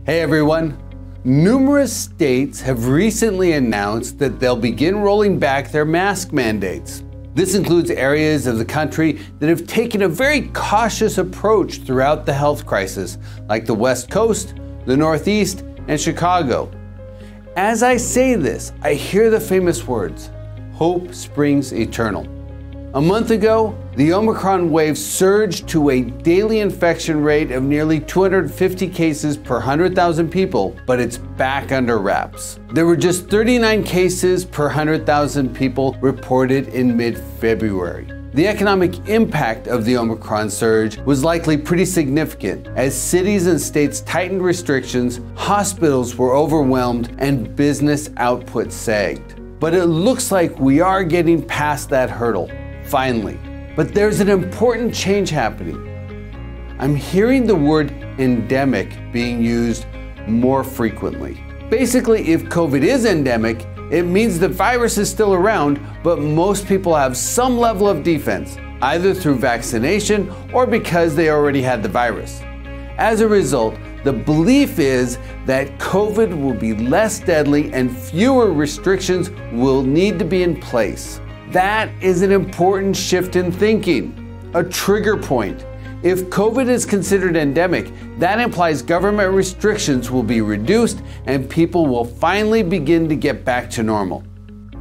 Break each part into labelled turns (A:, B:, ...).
A: Hey everyone! Numerous states have recently announced that they'll begin rolling back their mask mandates. This includes areas of the country that have taken a very cautious approach throughout the health crisis, like the West Coast, the Northeast, and Chicago. As I say this, I hear the famous words, hope springs eternal. A month ago, the Omicron wave surged to a daily infection rate of nearly 250 cases per 100,000 people, but it's back under wraps. There were just 39 cases per 100,000 people reported in mid-February. The economic impact of the Omicron surge was likely pretty significant as cities and states tightened restrictions, hospitals were overwhelmed, and business output sagged. But it looks like we are getting past that hurdle. Finally. But there's an important change happening. I'm hearing the word endemic being used more frequently. Basically, if COVID is endemic, it means the virus is still around, but most people have some level of defense, either through vaccination or because they already had the virus. As a result, the belief is that COVID will be less deadly and fewer restrictions will need to be in place. That is an important shift in thinking, a trigger point. If COVID is considered endemic, that implies government restrictions will be reduced and people will finally begin to get back to normal.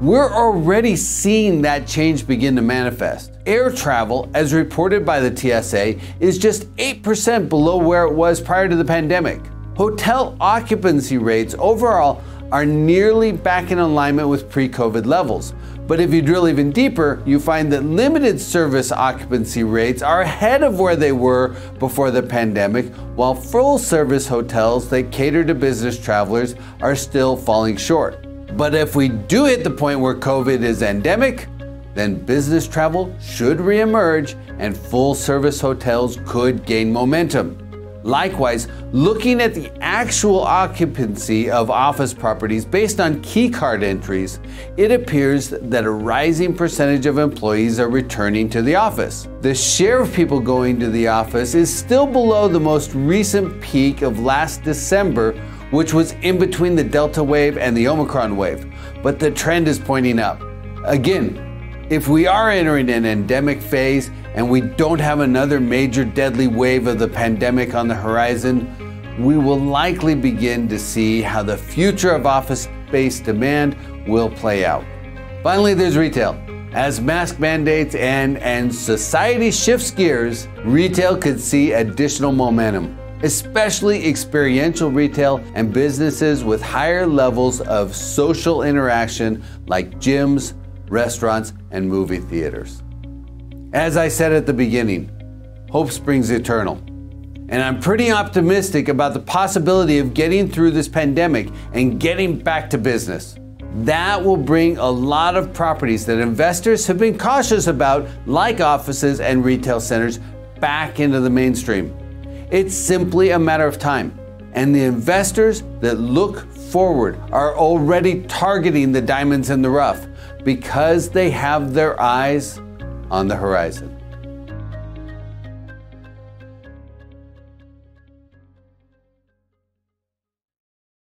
A: We're already seeing that change begin to manifest. Air travel, as reported by the TSA, is just 8% below where it was prior to the pandemic. Hotel occupancy rates overall are nearly back in alignment with pre-COVID levels. But if you drill even deeper, you find that limited service occupancy rates are ahead of where they were before the pandemic, while full service hotels that cater to business travelers are still falling short. But if we do hit the point where COVID is endemic, then business travel should reemerge and full service hotels could gain momentum. Likewise, looking at the actual occupancy of office properties based on key card entries, it appears that a rising percentage of employees are returning to the office. The share of people going to the office is still below the most recent peak of last December, which was in between the Delta wave and the Omicron wave, but the trend is pointing up. Again, if we are entering an endemic phase and we don't have another major deadly wave of the pandemic on the horizon, we will likely begin to see how the future of office space demand will play out. Finally, there's retail. As mask mandates and society shifts gears, retail could see additional momentum, especially experiential retail and businesses with higher levels of social interaction like gyms, restaurants, and movie theaters. As I said at the beginning, hope springs eternal. And I'm pretty optimistic about the possibility of getting through this pandemic and getting back to business. That will bring a lot of properties that investors have been cautious about, like offices and retail centers, back into the mainstream. It's simply a matter of time. And the investors that look forward are already targeting the diamonds in the rough, because they have their eyes on the horizon.